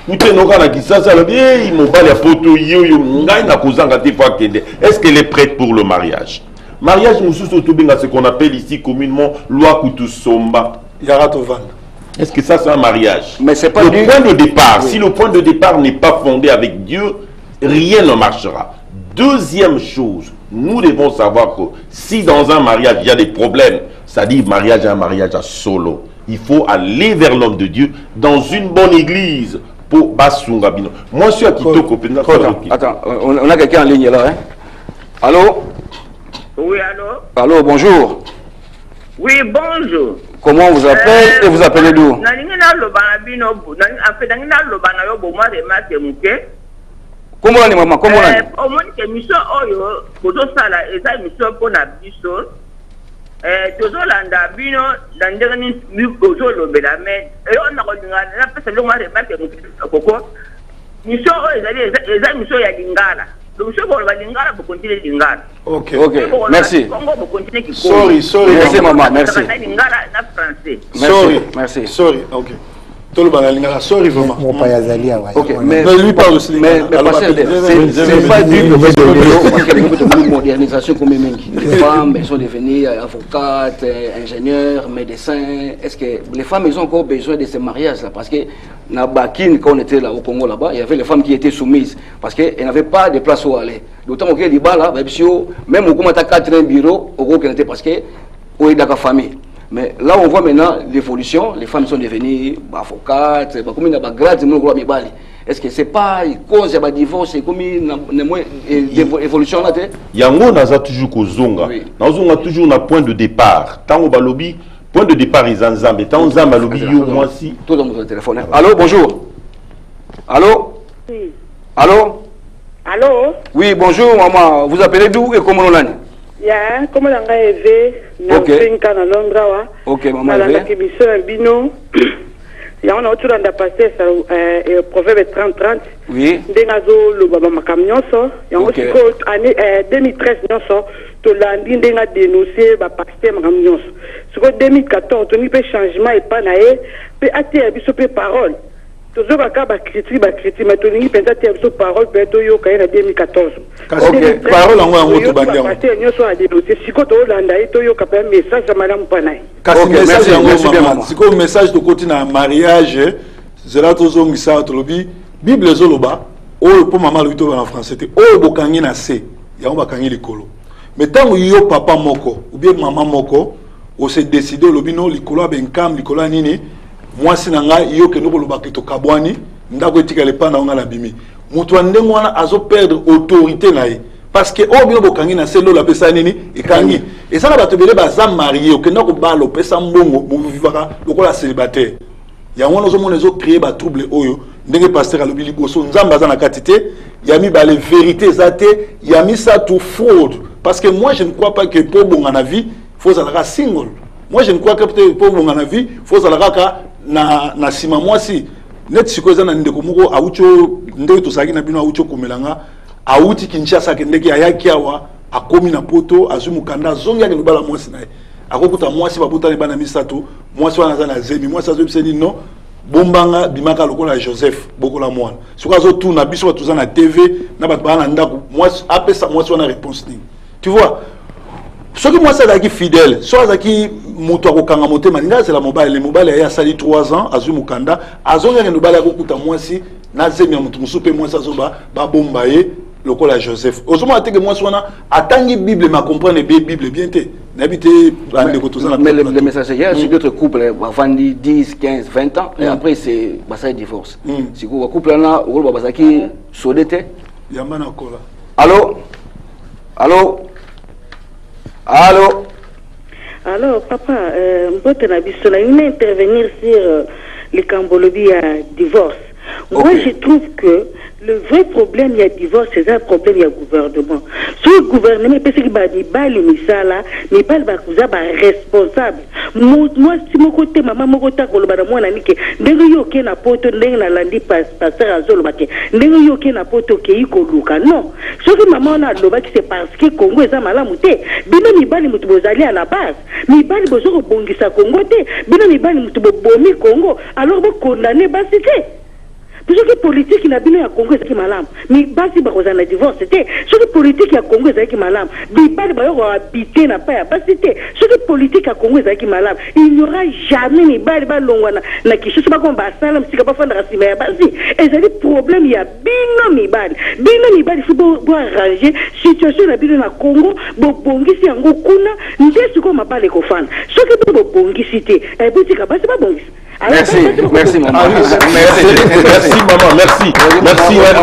Kute noka na kisasa la bien mobali ya poto yo ngai na kozanga te fois kende. Est-ce qu'elle est prête pour le mariage? Mariage mususu tobenga ce qu'on appelle ici communément loi kutusomba. Yaratovan. Est-ce que ça c'est un mariage? Mais c'est pas le point de départ. Oui. Si le point de départ n'est pas fondé avec Dieu, rien ne marchera. Deuxième chose, nous devons savoir que si dans un mariage il y a des problèmes, c'est-à-dire mariage à un mariage à solo, il faut aller vers l'homme de Dieu dans une bonne église pour Basunga Bino. Moi je suis à Kitoko. Attends, on a quelqu'un en ligne là. Hein? Allô? Oui, allô? Allô, bonjour. Oui, bonjour. Comment vous appelez et vous appelez d'où? Comment on est maman? Comment on est? Au moins que mission oyo, kozo sala eza mission pour na biso. Tozo landa bino dandeni mi kozo lobela mais et on a regardé la personne longue remarque koko. Mission oyo eza mission ya lingala. Donc je vais lingala pour continuer lingala. Ok. Merci. Sorry. Merci maman, merci. Lingala na français. Merci. Sorry. Ok. Tout le monde a sorry vraiment. Mon père Yazali a Ok, mais lui parle aussi. Mais c'est pas du de modernisation comme les femmes, elles sont devenues avocates, ingénieurs, médecins. Est-ce que les femmes, elles ont encore besoin de ces mariages-là? Parce que dans Bakine, quand on était là au Congo là-bas, il y avait les femmes qui étaient soumises parce qu'elles n'avaient pas de place où aller. D'autant que les bas là, même au Comata 4 bureau, au gros était parce que on est dans la famille. Mais là, on voit maintenant l'évolution. Les femmes sont devenues avocates, comme une grade, est-ce que c'est pas cause de divorce, c'est comme une évolution là? Yango naza toujours kozonga. Nazonga toujours na point de départ. Tango balobi, point de départ ils ensemble. Tango nzamba balobi yo moi si. Tout dans mon téléphone. Allô, bonjour. Allô? Oui. Allô? Allô? Oui, bonjour maman. Vous appelez d'où et comment on l'a? Ya, comment on a élevé? Ok. Ok, maman. Il y a un autre qui a passé le proverbe 30-30. Oui. Dengazo le baba makamnyoso. Il y a aussi année 2013 nyoso. To landi denga dénoncé ba pasteur makamnyoso. Sur 2014 on y peut changement et pas naé. Peut attirer biso pe parole. Toujours ba critique mais to ni pensa attirer biso parole peut to yo kaina 2014. Ok. Parole en to bandia. Pasteur nyoso a dénoncé. Si ko to landa to yo ka message à madame Panay. Kasi message yango maman. Siko message de côté na mariage, zela to zongisa to lobi Bible zoloba oyo po maman lobi to na français te oyo bokangi na se yango bakangi likolo. Mais tango yo papa moko ou bien maman moko o se décider lobi no likolo benkam likolo nini moi sinanga yo ke no loba ke to kabwani ndako etika le pana nga la bimi. Mutu ndengo wana azo perdre autorité na ye. Parce que au bien bokangi na selo la pesa nini ekangi et ça na bato bele baza marié au kenda ko balo pesa mbongo bo vivaka lokola célibataire ya wana zo monezo créer ba trouble oyo ndenge pasteur alobi liboso nzamba za na katité ya mi ba les vérités zate ya mi ça tout fraude parce que moi je ne crois pas que pour bonga na vie faut ça la single moi je ne crois que pour bonga na vie faut ça la na sima moi si net sikoza na ndeko moko aucho ndeko to saki na bino aucho komelanga auti Kinshasa kendeki ayaki awa akomi na poto azumukanda zongi ya lobala mwasi na ye akokuta mwasi babuta ne bana misato mwasi wana za na zemi mwasi azobiseni no bombanga bimaka lokola Joseph bokola mwana soka zo tuna biso batuza na TV na bato bana ndako mwasi apesa mwasi wana réponse ni tu vois ce que mwasi azaki fidèle so azaki moto akokanga motema ninga c'est la mobile le mobile ya sali 3 ans azumukanda azongi ya lobala akokuta mwasi na zemi ya mutu musupe mwasi azoba ba bomba ye lokola Joseph. Osoma ateke moi swana atangi Bible ma comprendre Bible bien té. N'habite ande ko tozana. Mais le message hier sur d'autres couples avant 10, 15, 20 ans et après c'est basa divorce. Si ko couple là o ba basaki sodete. Yamana kola. Allô? Allô? Allô? Alors papa, mbote na biso na une intervenir sur le Cambolobi à divorce. Moi je trouve que le vrai problème, il y a divorce, c'est un problème, il y a gouvernement. Si le gouvernement, parce qu'il va dire, mais pas responsable. Moi, si mon côté, maman, mon côté, moi, nanique, n'engue yo ke na poto, n'engue na landi pasteur azolo bake, n'engue yo ke na poto ke iko luka. Non. Ce que maman a loba qui c'est parce que Congo est un malamouté. Bino mi bali mutu bozali à la base. Mi bali bozo bongisa Congo te. Bino mi bali mutu bomi Congo. Alors vous condamnez basité. Parce que politique il a bien à Congo c'est qui malam mais basi ba kozana divorce c'était ce que politique à Congo c'est qui malam bi pas ba yo habiter na pas basi c'était ce que politique à Congo c'est qui malam il n'y aura jamais ni ba longwana na kisho ba komba sala msika ba fanda rasima ya basi et c'est le problème il y a bino mi bali faut arranger situation na bino na Congo bo bongisi yango kuna ndesu ko mabale ko fana ce que bo bongisi te e botika basi ba bongisi. Merci maman. Merci maman, merci.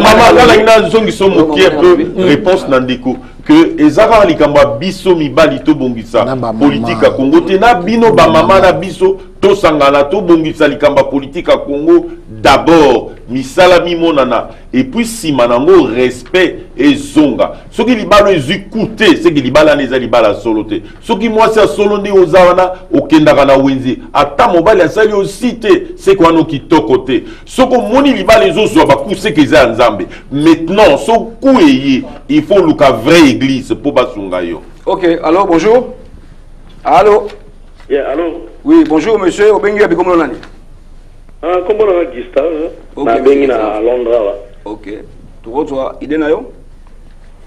Maman, là il y a zone qui sont moqués un peu réponse Nandiko. que ezara likamba biso mibali to bongisa politique à Congo te na bino ba mama na biso to sangana to bongisa likamba politique à Congo d'abord misala mimonana et puis si manango respect et zonga soki libalo ezikuté c'est que libala neza libala soloté soki moi c'est solo ndi ozawana okendaka na wenzi ata mobali asali aussi te c'est quoi no kitoko te soko moni libala ezozwa bakuse ke za nzambe maintenant soko il faut luka vraie église pour basunga yo. Ok, alors bonjour. Allô? Yeah, allô? Oui, bonjour monsieur, Obengi Abikomo Nani. Ah, comment on a Gustave? Ok, na Bengi na Londres. Ok. Tu vois, idée na yo?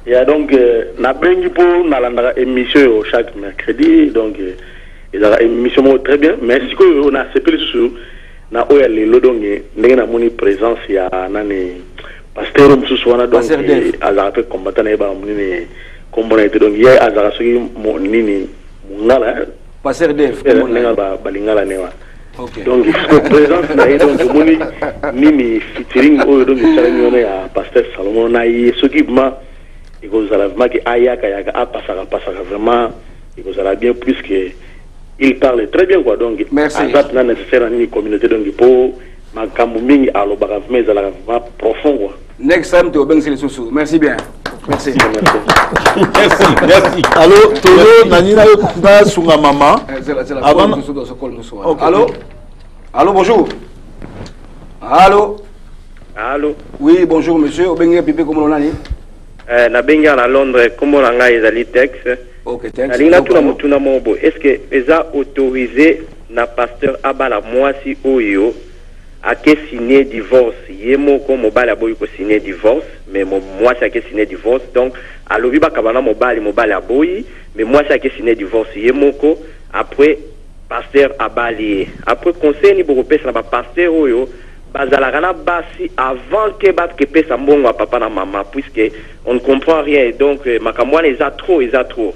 Yeah, donc na Bengi pour na landa émission chaque mercredi, donc ils ont une émission très bien, mais si on a CPL sur na oya lelo donc ndenge na moni présence ya nani pasteur Msuswana donc azara pe combattant na ba moni kombo na ite donc ye azara soki nini ngala pasteur Dev ndenge ba balingala newa. Donc présence na ye donc moni nini featuring oyo donc salami ya pasteur Salomon na ye soki ma ikozala vraiment que ayaka yaka a pasaka vraiment ikozala bien plus que il parle très bien quoi donc azat na nécessaire ni communauté donc pour makambo mingi alobaka mais ezala vraiment profond quoi. Next time tu obeng les sous. Merci bien. Merci. Merci. Allô, Tolo, Nanina Yokunda Sunga Mama. Avant. Allô? Allô, bonjour. Allô? Allô? Oui, bonjour monsieur. Obeng Pipe comment on a dit? Na bengi à Londres, comment on a ezali texte? Ok, texte. Alina tuna mutuna mobo. Est-ce que eza autorisé na pasteur abala mwasi oyo a signé divorce yemo ko mobile aboyi ko signé divorce mais moi c'est a signé divorce donc alobi ba kabana mobile aboyi mais moi c'est a signé divorce yemo ko après pasteur abali après conseil ni boko pesa na pasteur oyo bazala kana basi avant que bat que pesa mbongo papa na maman puisque on ne comprend rien donc makamwana ils a trop.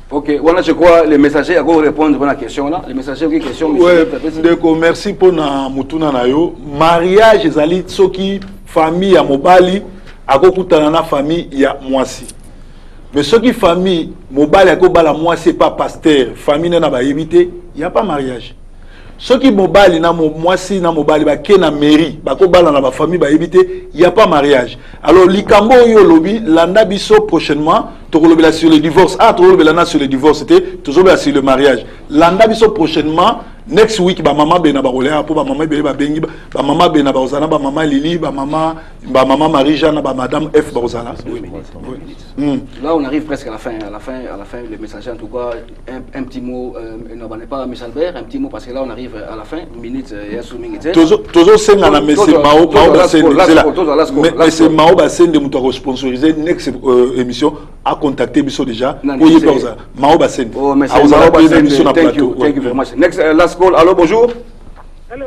Ok, voilà, je crois les messagers à répondre à la question là. Les messagers ont une question. Ouais, donc merci pour na mutuna na yo. Mariage ezali soki famille ya mobali akokutana na famille ya mwasi. Mais soki famille mobali akobala mwasi pas pasteur, famille na ba éviter, il y a pas mariage. Soki mobali na mwasi na mobali ba ke na mairie, bakobala na ba famille ba éviter, il y a pas mariage. Alors likambo yo lobi landa biso prochainement Tokolobi sur le divorce. Ah, Tokolobi sur le divorce, c'était toujours sur le mariage. Landa biso prochainement, next week, ba maman bena baroléa, pour ba maman bena bengi, ba maman bena barozana, ba maman Lili, ba maman Marie-Jeanne, ba madame F barozana. Là, on arrive presque à la fin, le messager en tout cas, un petit mot, non, n'est pas Michel Albert, un petit mot parce que là, on arrive à la fin, une minute, il y a sous-minute. Toujours c'est ngana, mais c'est Mao, mais c'est Mao Bassène de Moutoiro sponsorisé, next émission. A contacté Bisso déjà. Mao Bassène. Oh, mais c'est Mao Bassène. Thank you very much. Next, last call. Allô, bonjour.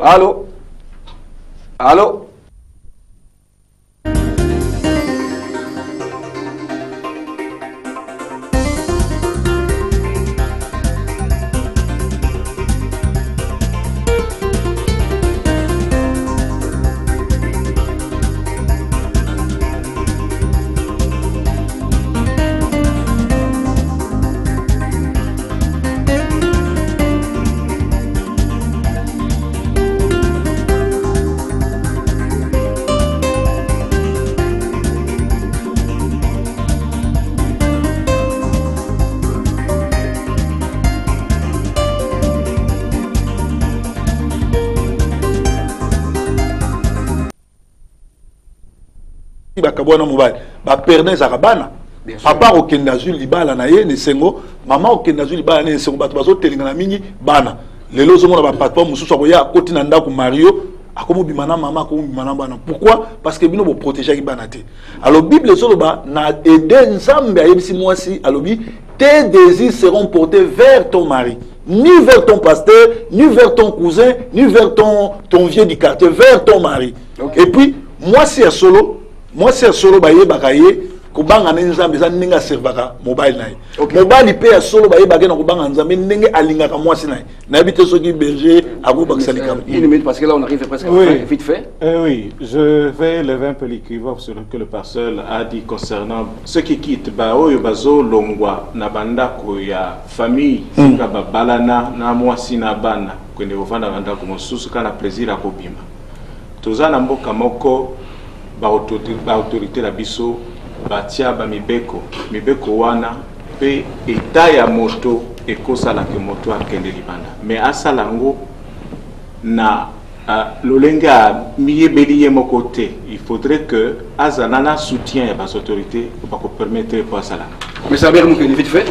Allô. Allô. bakabwana mobile ba perdre zakabana papa okenda zuli libala na ye ne sengo mama okenda zuli libala ne sengo bato bazo telinga na mingi bana lelo zo mona ba papa mususu akoya koti na ndako Mario akomo bimana mama akomo bimana bana pourquoi parce que bino bo protéger ki bana te alors bible zo ba na eden nzambe ayebisi mwasi alobi tes désirs seront portés vers ton mari ni vers ton pasteur ni vers ton cousin ni vers ton vieux du quartier vers ton mari et puis moi c'est solo baye bakaye kobanga na nzambe eza ndenge aservaka mobile na ye mobile mpe ya solo bayebake na kobanga nzambe ndenge alingaka mwasi na ye nayebi te soki berger akobakisa likambo une minute parce que là on arrive presque à la fin vite fait oui je vais lever un peu l'équivoque sur ce que le pasteur a dit concernant ceux qui quittent oyo bazolongwa na bandako ya famille singa babalana na mwasi na bana kwende kovanda bandako mosusu kana plaisir akobima toza na mboka moko baautorité na biso batia mibeko wana pe eta ya moto ekosalaka moto akende libanda mais asalango na lolenge miyebeli ye moko te il faudrait que azanana soutien ya bas autorités pour permettre pour asalanga mais ça veut dire que vite fait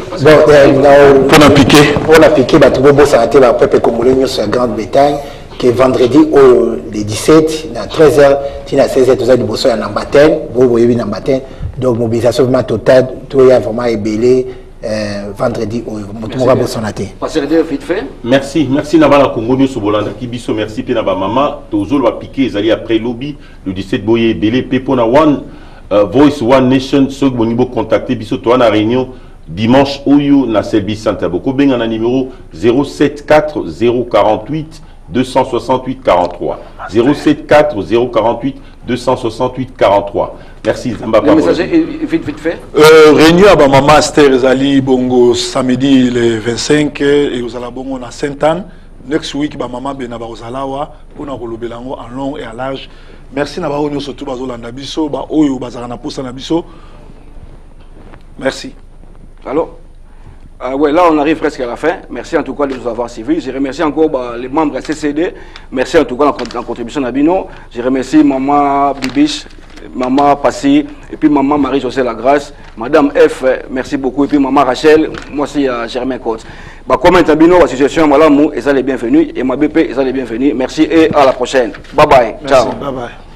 pour appliquer bato bobosana te bapeuple congolais nyonso ya Grande-Bretagne que vendredi au les 17 à 13h tina 16h tout ça du bosso ya nambaten boyebi nambaten donc mobilisation vraiment totale tout y a vraiment ébélé vendredi au motumoka bosonate passer dire vite fait merci nabana Congo nyonso bolanda ki biso merci pe na ba mama tozolo ba piquer ezali après lobby le 17 boye ébélé pe pona one voice one nation ceux qui vont contacter biso to na réunion dimanche oyo na service Santa Boko benga na numéro 074 048 268 43 074 048 268 43. Merci Zamba. Le message vite fait. Réunion à Maman Esther Zali Bongo samedi le 25 et aux Alabongo na Sainte-Anne. Next week Maman Benaba Ozalawa pour na kolobelango en long et en large. Merci na ba onyo surtout bazolanda biso ba oyo bazara na posa na biso. Merci. Alors ouais, là on arrive presque à la fin. Merci en tout cas de nous avoir suivis. Je remercie encore les membres de CCD. Merci en tout cas de la contribution à Bino. Je remercie Maman Bibiche, Maman Passy, et puis Maman Marie-Josée Lagrasse, Madame F, merci beaucoup, et puis Maman Rachel, moi aussi Germain Côte. Comment Bino, l'association Malamou, ils sont les bienvenus, et ma BP, ils sont les bienvenus. Merci et à la prochaine. Bye bye. Merci, ciao. Bye bye.